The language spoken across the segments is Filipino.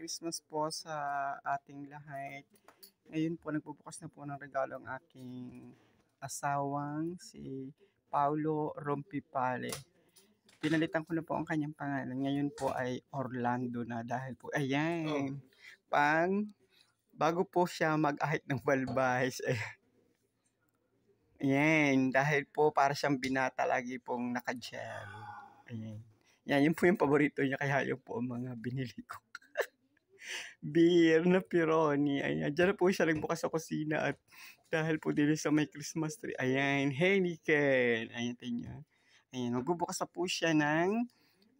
Christmas po sa ating lahat. Ngayon po, nagbubukas na po ng regalo ang aking asawang si Paulo Rompipale. Pinalitan ko na po ang kanyang pangalan. Ngayon po ay Orlando na dahil po, ayan, bago po siya mag-ahit ng balbas. Ayan, dahil po para siyang binata lagi pong naka-gel. Ayan. Yan, yun po yung paborito niya, kaya yun po ang mga binili ko. Beer na Pironi. Ayan, dyan na po siya nagbukas sa kusina at dahil po din sa may Christmas tree. Ayan, Heineken. Ayan, tingnan. Ayan, magbubukas na po siya ng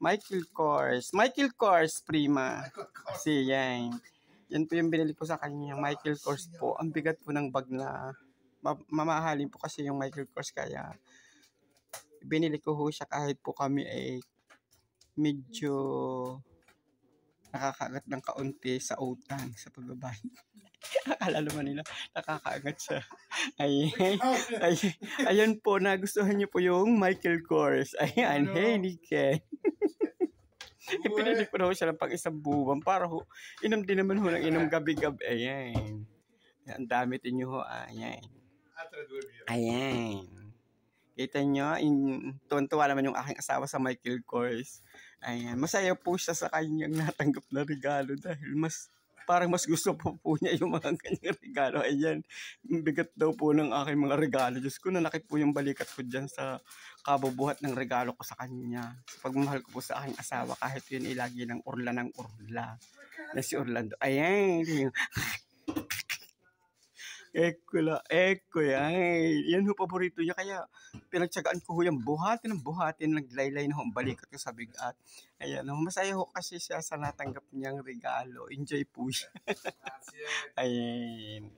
Michael Kors. Michael Kors, prima. Kasi yan. Yan po yung binili ko sa kanya. Michael Kors po. Ang bigat po ng bag na mamahalin po kasi yung Michael Kors. Kaya binili ko ho siya kahit po kami ay medyo nakakaangat ng kaunti sa utang sa pagbabayad. Akala naman nila nakakaangat siya. Ayan po, nagustuhan niyo po yung Michael Kors. Ayan, Heineken. Pinili ko na ho siya ng pang-isang buwan para ho, inom din naman ho ng inom gabi-gabi. Ayan. Ang dami niyo ho. Ayan. Ayan. Kita nyo, tuwan-tuwa naman yung aking asawa sa Michael Kors. Ayan, masaya po siya sa kanyang natanggap na regalo dahil parang mas gusto po niya yung mga kanyang regalo. Ayan, bigat daw po ng aking mga regalo. Diyos ko, nanakit po yung balikat ko dyan sa kabubuhat ng regalo ko sa kanya. Sa pagmamahal ko po sa aking asawa kahit yun ilagi ng urla na si Orlando. Ayan, Eko yan. Yan ho, paborito niya. Kaya pinagtsagaan ko ho yung buhatin, naglaylay na ho ang balikat ko sa bigat. Ayan ho, masaya ho kasi siya sa natanggap niyang regalo. Enjoy po siya. Ayan.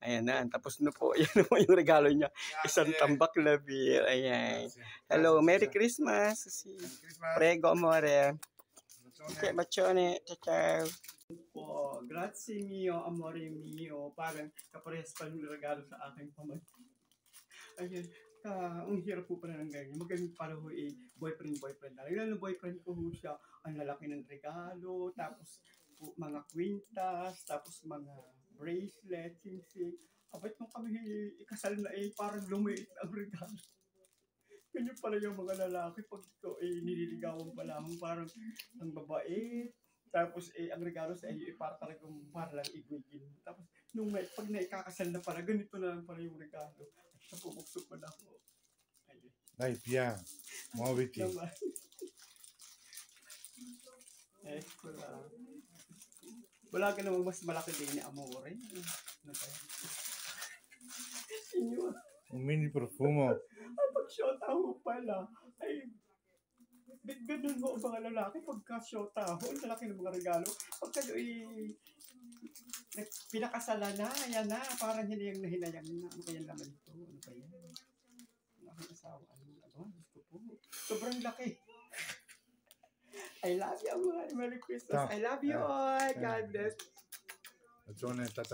Ayan na, tapos na po. Ayan na po yung regalo niya. Isang tambak na beer. Ayan. Hello, Merry Christmas. Prego, amore. Okay, bachone. Ciao. Po, grazie mio, amore mio. Parang kaparehas pa yung regalo sa aking pamangkin. Ayun, ang hirap po pala ng ganyan. Magaling pala ho boyfriend na. Lalo boyfriend ko ho siya, ang lalaki ng regalo, tapos po, mga kwintas, tapos mga bracelet, singsing. Abay nung kami ikasal na parang lumiit ang regalo. Ganyan pala yung mga lalaki pag ikaw nililigawan pa lamang parang ang babae. Tapos ang regalo sa iyo para talagang para lang igwigin. Tapos pag naikakasal na pala, ganito na lang pala yung regalo. Ay, napupukso pa na ako. Dai, piano. Muoviti. Wala ka namang mas malaki din ni Amore. Ano ba yan? Senyor. Un mini profumo. Pag shota ho pala. Ay, ganun mo ang mga lalaki pagka-shota ho, ang lalaki ng mga regalo. Pag kayo pinakasala na, yan na, parang hinayang na. Ano kaya naman ito? Ano ba yan? Ang aking asawa, gusto po. Sobrang laki. I love you all. Merry Christmas. I love you all. God bless. Ragione, ta.